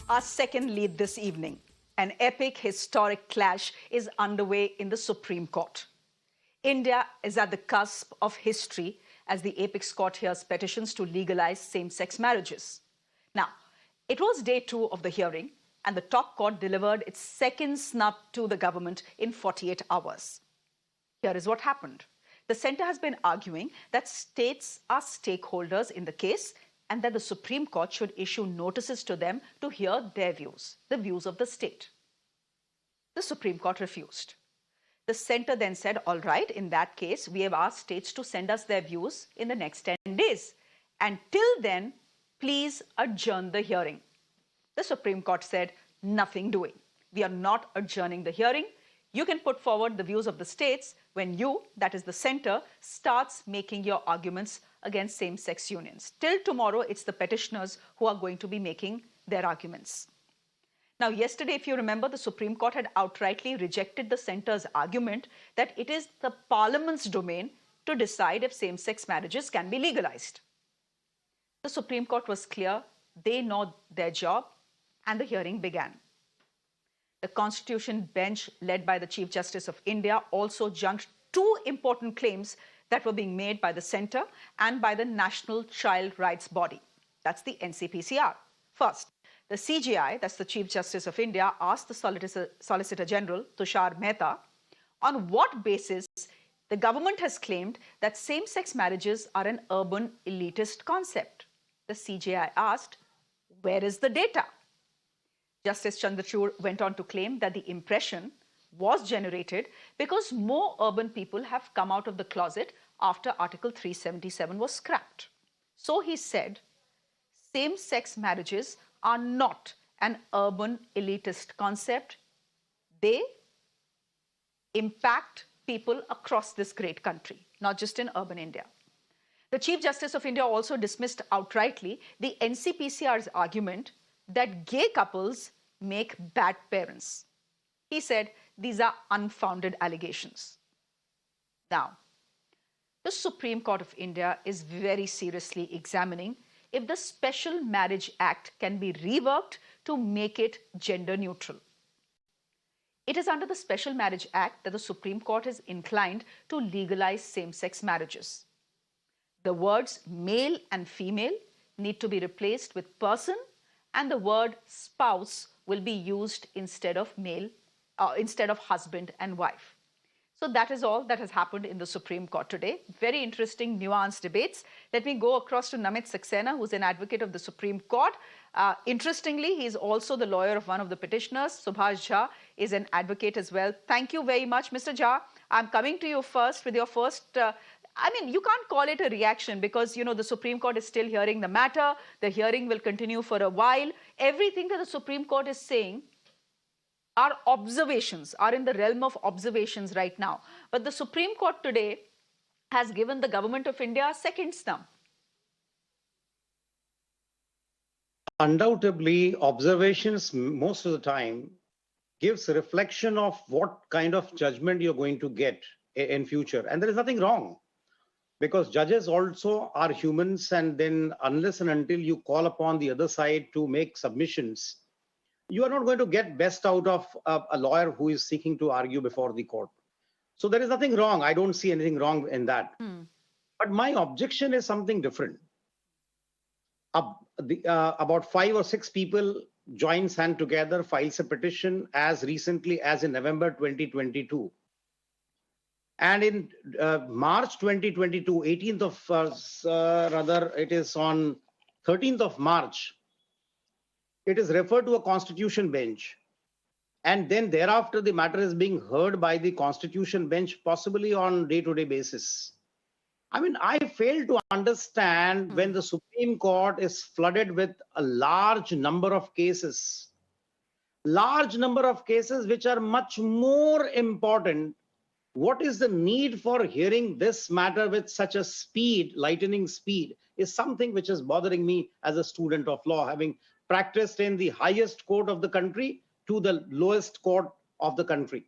Our second lead this evening. An epic historic clash is underway in the Supreme Court. India is at the cusp of history as the apex court hears petitions to legalize same-sex marriages. Now, it was day 2 of the hearing, and the top court delivered its second snub to the government in 48 hours. Here is what happened. The centre has been arguing that states are stakeholders in the case and that the Supreme Court should issue notices to them to hear their views, the views of the state. The Supreme Court refused. The centre then said, all right, in that case, we have asked states to send us their views in the next 10 days. And till then, please adjourn the hearing. The Supreme Court said, nothing doing. We are not adjourning the hearing. You can put forward the views of the states when you, that is the centre, starts making your arguments against same-sex unions. Till tomorrow, it's the petitioners who are going to be making their arguments. Now, yesterday, if you remember, the Supreme Court had outrightly rejected the centre's argument that it is the Parliament's domain to decide if same-sex marriages can be legalized. The Supreme Court was clear, they know their job, and the hearing began. The Constitution bench, led by the Chief Justice of India, also junked two important claims that were being made by the centre and by the National Child Rights Body. That's the NCPCR. First, the CJI, that's the Chief Justice of India, asked the Solicitor General, Tushar Mehta, on what basis the government has claimed that same-sex marriages are an urban elitist concept. The CJI asked, where is the data? Justice Chandrachud went on to claim that the impression was generated because more urban people have come out of the closet after Article 377 was scrapped. So he said, same-sex marriages are not an urban elitist concept. They impact people across this great country, not just in urban India. The Chief Justice of India also dismissed outrightly the NCPCR's argument that gay couples make bad parents. He said these are unfounded allegations. Now, the Supreme Court of India is very seriously examining if the Special Marriage Act can be reworked to make it gender neutral. It is under the Special Marriage Act that the Supreme Court is inclined to legalize same-sex marriages. The words male and female need to be replaced with person, and the word spouse will be used instead of husband and wife. So that is all that has happened in the Supreme Court today. Very interesting, nuanced debates. Let me go across to Namit Saxena, who's an advocate of the Supreme Court. Interestingly, he is also the lawyer of one of the petitioners. Subhash Jha is an advocate as well. Thank you very much, Mr. Jha. I'm coming to you first with your first... you can't call it a reaction because, the Supreme Court is still hearing the matter. The hearing will continue for a while. Everything that the Supreme Court is saying are observations, are in the realm of observations right now. But the Supreme Court today has given the government of India a second snub. Undoubtedly, observations most of the time gives a reflection of what kind of judgment you're going to get in future. And there is nothing wrong, because judges also are humans, and then unless and until you call upon the other side to make submissions, you are not going to get best out of a lawyer who is seeking to argue before the court. So there is nothing wrong. I don't see anything wrong in that. But my objection is something different. About 5 or 6 people joins hand together, files a petition as recently as in November 2022. And in March 2022, 18th of, it is on 13th of March, it is referred to a constitution bench. And then thereafter, the matter is being heard by the constitution bench, possibly on day-to-day basis. I fail to understand when the Supreme Court is flooded with a large number of cases which are much more important. What is the need for hearing this matter with such a speed, lightning speed, is something which is bothering me as a student of law, having practiced in the highest court of the country to the lowest court of the country.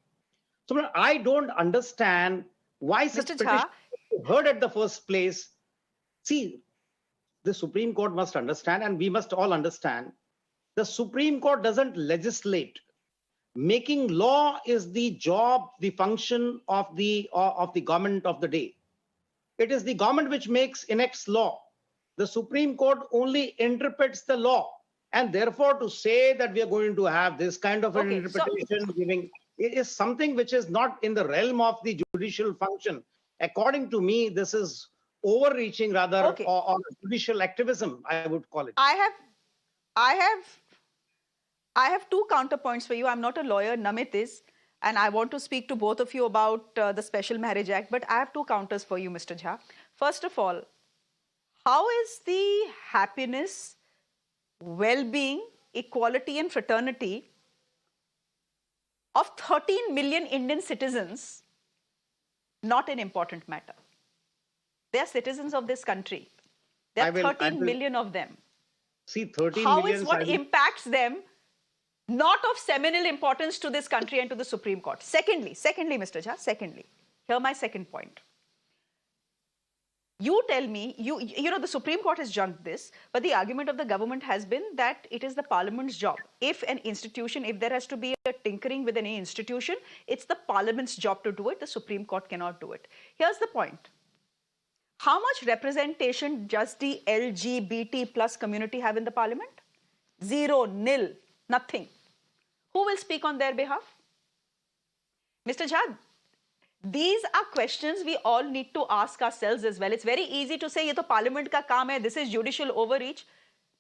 So I don't understand why such petition is heard at the first place. See, the Supreme Court must understand, and we must all understand, The Supreme Court doesn't legislate. Making law is the job, the function of the government of the day. It is the government which enacts law. The Supreme Court only interprets the law. And therefore, to say that we are going to have this kind of an Okay, so interpretation giving, it is something which is not in the realm of the judicial function. According to me, this is overreaching rather, okay, or judicial activism, I would call it. I have, I have, I have two counterpoints for you. I'm not a lawyer, Namit is, and I want to speak to both of you about the Special Marriage Act. But I have two counters for you, Mr. Jha. First of all, how is the happiness, well-being, equality, and fraternity of 13 million Indian citizens not an important matter? They are citizens of this country. There are 13 million of them. See, 13 How million. is what impacts them not of seminal importance to this country and to the Supreme Court? Secondly, Mr. Jha, here my second point. You tell me, you know, the Supreme Court has junked this, but the argument of the government has been that it is the Parliament's job. If an institution, if there has to be a tinkering with any institution, it's the Parliament's job to do it. The Supreme Court cannot do it. Here's the point. How much representation does the LGBT plus community have in the Parliament? Zero, nil, nothing. Who will speak on their behalf? Mr. Jha, these are questions we all need to ask ourselves as well. It's very easy to say, ये तो Parliament का काम है, this is judicial overreach.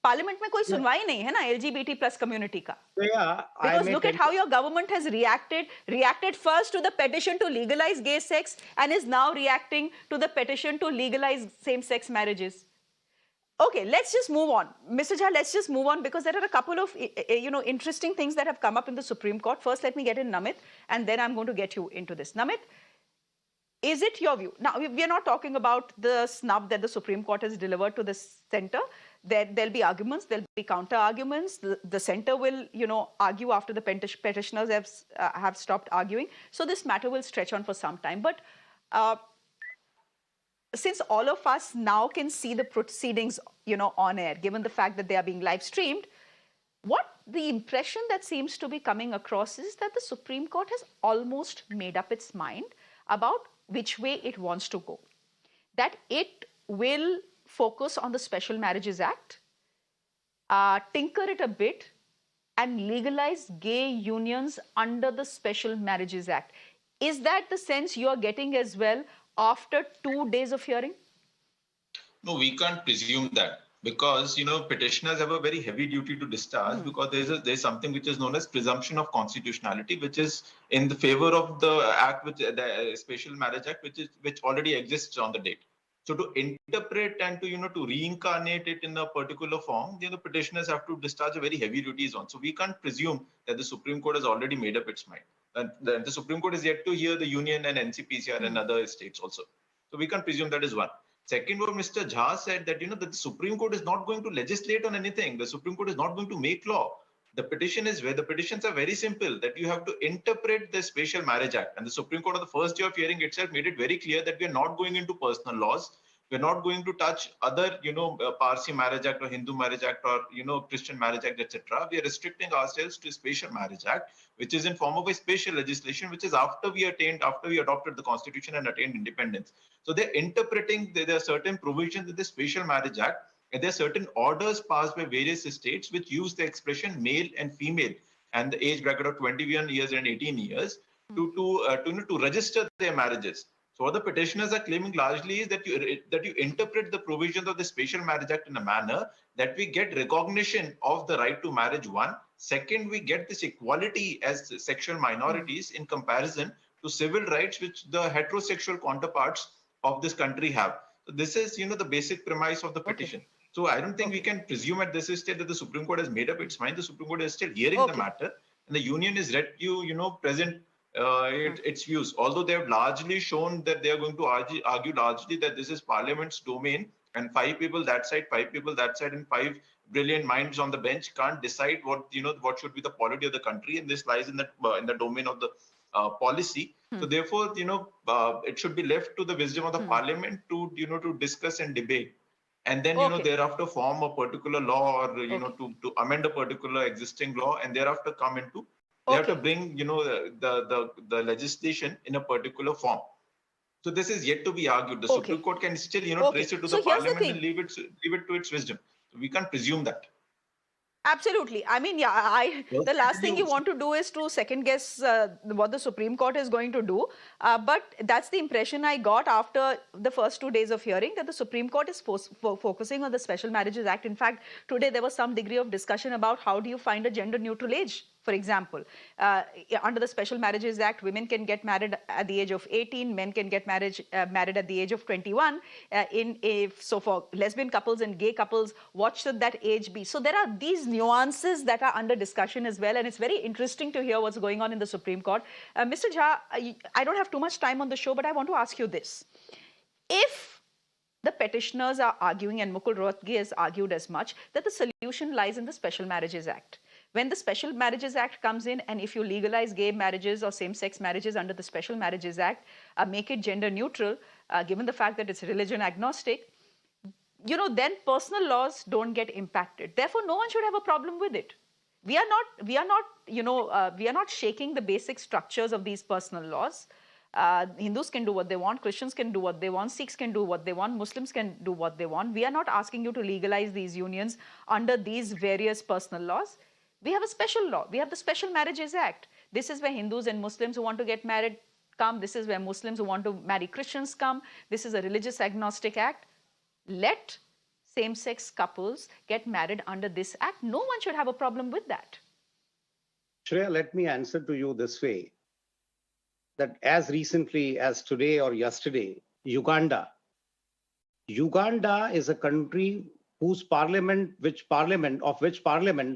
Parliament में कोई सुनवाई नहीं है ना LGBT plus community का. Yeah, because look at how your government has reacted first to the petition to legalize gay sex and is now reacting to the petition to legalize same-sex marriages. Okay, let's just move on. Mr. Jha, let's just move on because there are a couple of interesting things that have come up in the Supreme Court. First, let me get in Namit, and then I'm going to get you into this. Namit, is it your view? Now, we are not talking about the snub that the Supreme Court has delivered to the center. There'll be arguments, there'll be counter arguments. The center will, argue after the petitioners have stopped arguing. So this matter will stretch on for some time. But since all of us now can see the proceedings, on air, given the fact that they are being live streamed, what the impression that seems to be coming across is that the Supreme Court has almost made up its mind about which way it wants to go. That it will focus on the Special Marriages Act, tinker it a bit, and legalize gay unions under the Special Marriages Act. Is that the sense you're getting as well after 2 days of hearing? No, we can't presume that because, petitioners have a very heavy duty to discharge because there's something which is known as presumption of constitutionality, which is in the favor of the act, the Special Marriage Act, which already exists on the date. So to interpret and to reincarnate it in a particular form, the petitioners have to discharge a very heavy duties on. So we can't presume that the Supreme Court has already made up its mind. And the Supreme Court is yet to hear the Union and NCPCR and other states also. So we can't presume that is one. Second, what Mr. Jha said that, that the Supreme Court is not going to legislate on anything. The Supreme Court is not going to make law. The petitions are very simple, that you have to interpret the Special Marriage Act. And the Supreme Court on the first day of hearing itself made it very clear that we are not going into personal laws. We're not going to touch other, Parsi Marriage Act or Hindu Marriage Act or, Christian Marriage Act, etc. We are restricting ourselves to Special Marriage Act, which is in form of a special legislation, which is after we adopted the Constitution and attained independence. So they're interpreting, there are certain provisions in the Special Marriage Act, and there are certain orders passed by various states which use the expression male and female and the age bracket of 21 years and 18 years to register their marriages. So what the petitioners are claiming largely is that you interpret the provisions of the Special Marriage Act in a manner that we get recognition of the right to marriage, one. Second, we get this equality as sexual minorities in comparison to civil rights which the heterosexual counterparts of this country have. So this is, the basic premise of the petition. Okay. So I don't think we can presume at this stage that the Supreme Court has made up its mind. The Supreme Court is still hearing the matter, and the Union is ready to, present its views. Although they have largely shown that they are going to argue largely that this is Parliament's domain, and 5 people that side, 5 people that side, and 5 brilliant minds on the bench can't decide what should be the polity of the country, and this lies in the domain of the policy. So therefore, it should be left to the wisdom of the Parliament to discuss and debate. and then thereafter form a particular law, or to amend a particular existing law, and thereafter come into they have to bring the legislation in a particular form. So this is yet to be argued. The Supreme Court can still trace it to the Parliament and leave it to its wisdom. We can't presume that. Absolutely. I mean, the last thing you want to do is to second guess what the Supreme Court is going to do. But that's the impression I got after the first 2 days of hearing, that the Supreme Court is focusing on the Special Marriages Act. In fact, today there was some degree of discussion about how do you find a gender neutral age. For example, under the Special Marriages Act, women can get married at the age of 18, men can get married at the age of 21. So for lesbian couples and gay couples, what should that age be? So there are these nuances that are under discussion as well, and it's very interesting to hear what's going on in the Supreme Court. Mr. Jha, I don't have too much time on the show, but I want to ask you this. If the petitioners are arguing, and Mukul Rohatgi has argued as much, that the solution lies in the Special Marriages Act. When the Special Marriages Act comes in, and if you legalize gay marriages or same-sex marriages under the Special Marriages Act, make it gender neutral, given the fact that it's religion agnostic, then personal laws don't get impacted. Therefore, no one should have a problem with it. We are not shaking the basic structures of these personal laws. Hindus can do what they want, Christians can do what they want, Sikhs can do what they want, Muslims can do what they want. We are not asking you to legalize these unions under these various personal laws. We have a special law. We have the Special Marriages Act. This is where Hindus and Muslims who want to get married come. This is where Muslims who want to marry Christians come. This is a religious agnostic act. Let same-sex couples get married under this act. No one should have a problem with that. Shreya, let me answer to you this way. That as recently as today or yesterday, Uganda is a country whose parliament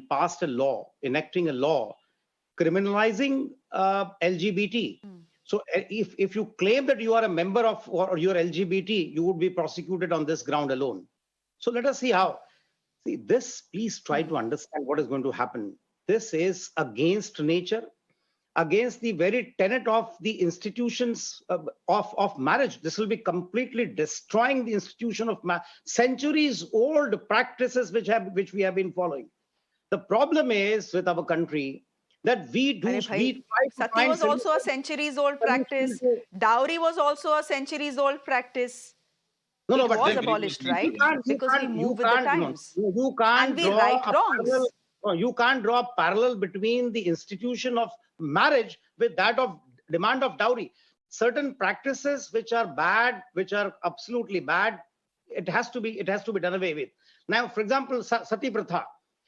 passed a law, enacting a law criminalizing LGBT. So if you claim that you are a member of or you're LGBT, you would be prosecuted on this ground alone. So let us see how. See this, please try to understand what is going to happen. This is against nature, against the very tenet of the institutions of marriage. This will be completely destroying the institution of centuries old practices which we have been following. The problem is with our country that we Sati was also a centuries old practice. Dowry was also a centuries old practice. It was abolished, right? Because we move with the times. You can't and we right wrongs. You can't draw a parallel between the institution of marriage with that of demand of dowry. Certain practices which are bad, which are absolutely bad, it has to be done away with. Now, for example, Sati Pratha.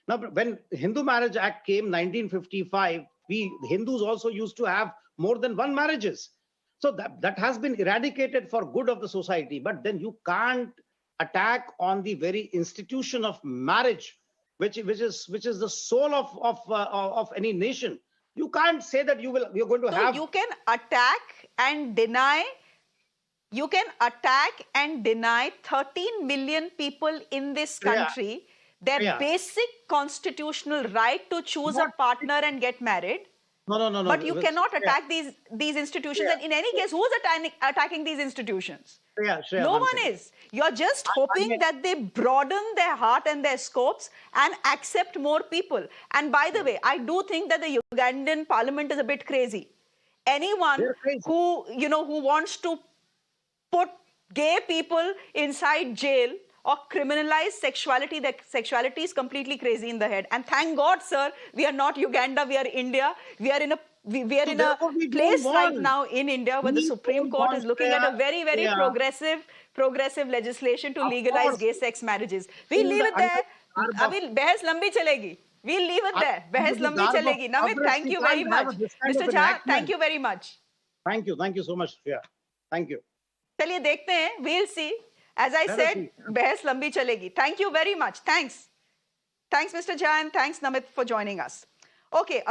Now, when Hindu Marriage Act came 1955, Hindus also used to have more than one marriages. So that has been eradicated for good of the society. But then you can't attack on the very institution of marriage, which is the soul of any nation. You can't say that you're going to have. You can attack and deny. You can attack and deny 13 million people in this country their basic constitutional right to choose a partner and get married. No. But you cannot attack these institutions. And in any case, who's attacking these institutions? Shreya, no one is. You're just hoping that they broaden their heart and their scopes and accept more people. And by the way, I do think that the Ugandan parliament is a bit crazy. Anyone who wants to put gay people inside jail or criminalize sexuality, that sexuality is completely crazy in the head. And thank God, sir, we are not Uganda, we are India. We are in a place right now in India where the Supreme Court is looking at a very, very progressive legislation to legalize gay sex marriages. We'll leave it there. Behas lambi chalegi. We'll leave it there. Behas lambi chalegi. Namit, thank you very much. Mr. Jha, thank you very much. Thank you so much. Thank you. चलिए देखते हैं. We'll see. As I said, बहस लंबी चलेगी. Thank you very much. Thanks, Mr. Jha, and thanks, Namit, for joining us. Okay.